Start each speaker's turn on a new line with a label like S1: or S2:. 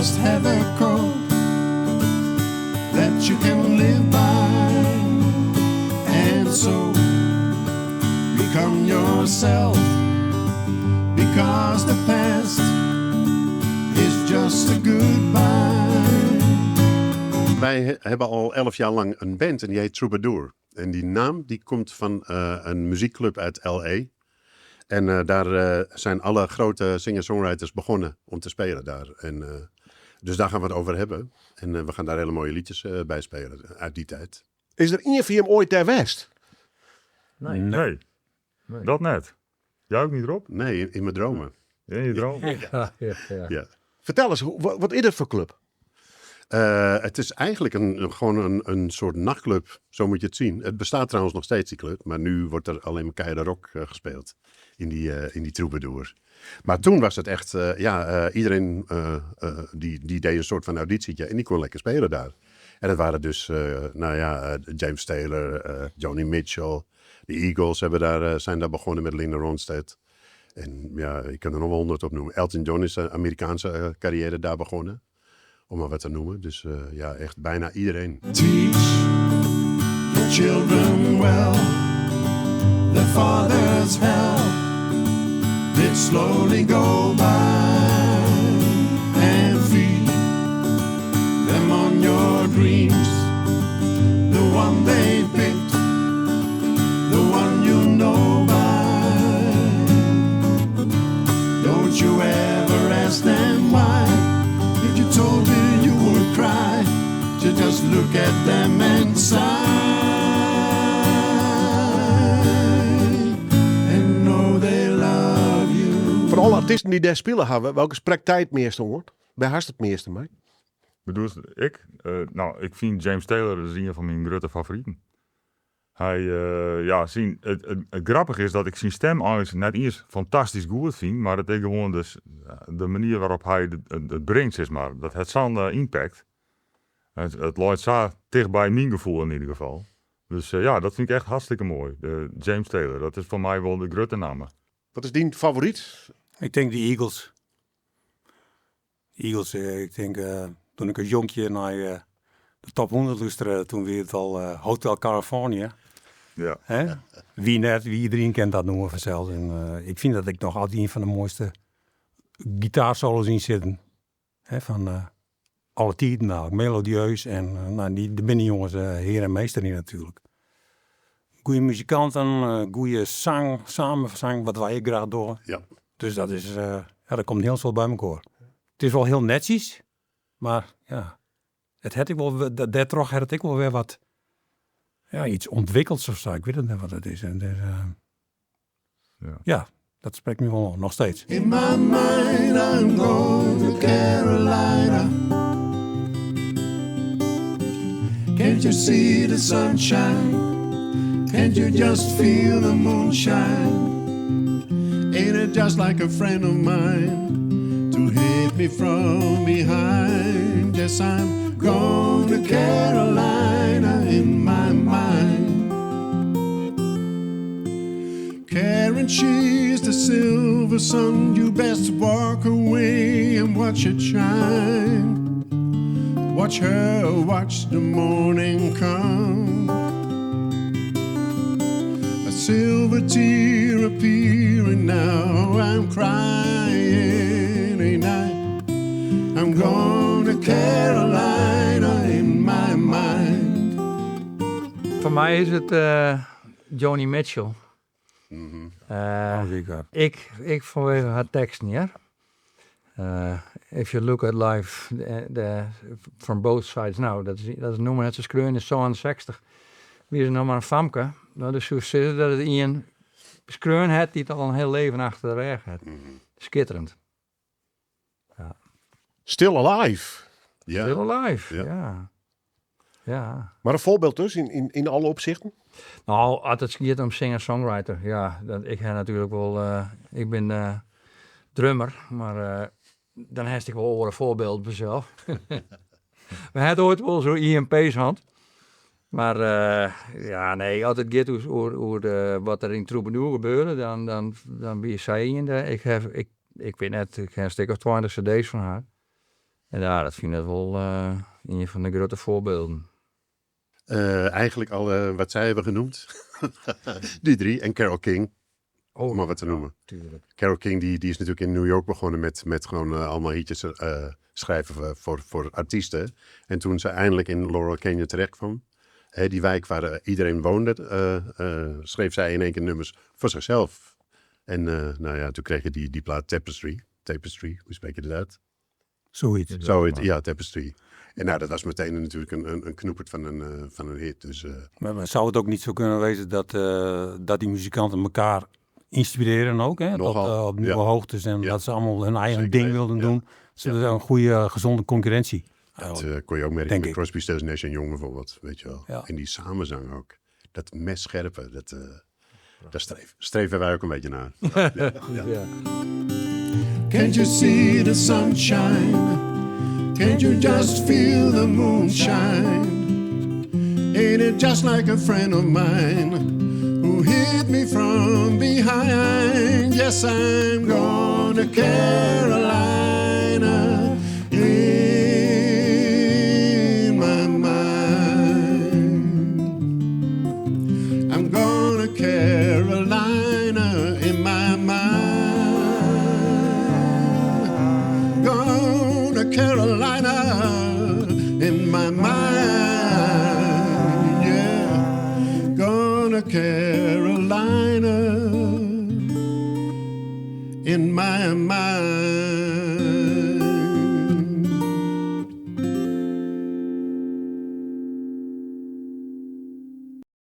S1: must have a code that you can live by, and so become yourself, because the past is just a goodbye.
S2: Wij hebben al 11 jaar lang een band en die heet Troubadour. En die naam die komt van een muziekclub uit L.A. En daar zijn alle grote singer-songwriters begonnen om te spelen daar. En, dus daar gaan we het over hebben. En we gaan daar hele mooie liedjes bij spelen uit die tijd.
S3: Is er één van hem ooit ter West?
S4: Nee. Dat net. Jij ook niet, Rob?
S2: Nee, in mijn dromen.
S4: In je droom?
S2: Ja.
S3: Vertel eens, wat is het voor club?
S2: Het is eigenlijk gewoon een soort nachtclub, zo moet je het zien. Het bestaat trouwens nog steeds, die club. Maar nu wordt er alleen maar keiharde rock gespeeld in die Troubadour. Maar toen was het echt, iedereen die deed een soort van auditietje en die kon lekker spelen daar. En het waren dus, James Taylor, Joni Mitchell, de Eagles zijn daar begonnen met Linda Ronstadt. En ja, ik kan er nog wel 100 op noemen. Elton John is zijn Amerikaanse carrière daar begonnen. Om maar wat te noemen. Dus echt bijna iedereen.
S1: Teach the children well. The father's help did slowly go by, and feed them on your dreams. The one they picked, the one you know by. Don't you ever ask them why. If you told me you would cry, to just look at them and sigh, and know they love you.
S3: Van alle artiesten die daar spelen hebben, welke spreekt hij het meeste hoort? Bij haast het meeste mee?
S4: Bedoel ik? Ik vind James Taylor is een van mijn grote favorieten. Hij, het grappige is dat ik zijn stem eigenlijk net eerst fantastisch goed vind, maar het is gewoon dus de manier waarop hij het brengt, zeg maar. Dat heeft zo'n impact. Het loopt zo dicht bij mijn gevoel in ieder geval. Dus dat vind ik echt hartstikke mooi. James Taylor, dat is voor mij wel de grote naam.
S3: Wat is die favoriet?
S5: Ik denk de Eagles. Eagles, ik denk toen ik als jonkje naar de top 100 luisterde, toen weer het al Hotel California.
S4: Ja.
S5: Hè? Wie iedereen kent dat noemen vanzelf. En ik vind dat ik nog altijd een van de mooiste gitaarsolos in zitten. Hè, van alle tijden nou, melodieus. En de binnenjongens, heer en meester in natuurlijk. Goeie muzikanten, goede zang, samenzang, wat wij graag doen.
S2: Ja.
S5: Dus dat is, dat komt heel veel bij elkaar. Het is wel heel netjes, maar ja, het had ik wel, daardoor had ik wel weer wat, iets ontwikkeld of zo. Ik weet het niet wat het is. En dat spreekt me wel nog steeds.
S1: In my mind I'm going to Carolina. Can't you see the sunshine? Can't you just feel the moonshine? Ain't it just like a friend of mine to hit me from behind? Yes, I'm going to Carolina in my mind. Karen, she's the silver sun. You best walk away and watch it shine. Watch her, watch the morning come. A silver tear appearing now. I'm crying, ain't I? I'm going to Carolina in my mind.
S6: Voor mij is het Joni Mitchell. Ik vanwege haar tekst niet, hè? If you look at life from both sides now, dat is noemen het ze schreeuwen is zo aan 60. Wie is er nou maar een famke? Nou, dus zo zit het dat het een schreeuwen heeft die het al een heel leven achter de rug heeft. Schitterend. Ja.
S3: Still Alive.
S2: Ja.
S6: Still Alive, ja.
S3: Maar een voorbeeld dus in alle opzichten?
S6: Nou, als het gaat om singer-songwriter, ja. Ik heb natuurlijk wel, ik ben drummer, maar dan heb ik wel een voorbeeld mezelf. We hadden ooit wel zo'n IMP's hand. Maar als het gaat over wat er in Troubadour gebeurde, dan ben je zij in de. Ik weet net, ik heb een stuk of 20 cd's van haar. En ja, dat vind ik wel een van de grote voorbeelden.
S2: Eigenlijk al wat zij hebben genoemd. Die 3 en Carole King, om maar wat te noemen.
S6: Tuurlijk.
S2: Carole King die is natuurlijk in New York begonnen met gewoon allemaal hitjes schrijven voor artiesten. En toen ze eindelijk in Laurel Canyon terecht kwam, die wijk waar iedereen woonde, schreef zij in één keer nummers voor zichzelf. En nou ja, toen kreeg je die plaat Tapestry. Tapestry, hoe spreek je dat uit?
S5: Zoiets.
S2: Ja, Tapestry. En nou, dat was meteen natuurlijk een knoepert van een hit. Dus,
S5: Maar zou het ook niet zo kunnen wezen dat die muzikanten elkaar inspireren ook? Hè?
S2: Nogal,
S5: Op nieuwe
S2: ja.
S5: hoogtes en
S2: Ja.
S5: dat ze allemaal hun eigen
S2: Zeker
S5: ding
S2: weten,
S5: wilden
S2: ja.
S5: doen. Zodat er een goede, gezonde concurrentie.
S2: dat kon je ook merken
S5: denk
S2: met
S5: ik.
S2: Crosby, Stills, Nash Young bijvoorbeeld. Weet je wel.
S5: Ja.
S2: En die samenzang ook. Dat messcherpe, daar streven wij ook een beetje naar.
S6: Ja.
S1: Can't you see the sunshine? Can't you just feel the moonshine? Ain't it just like a friend of mine who hit me from behind? Yes, I'm going to Carolina in my mind. I'm going to Carolina in my mind. Going to Carolina in my mind. Yeah, going to Carolina in my mind.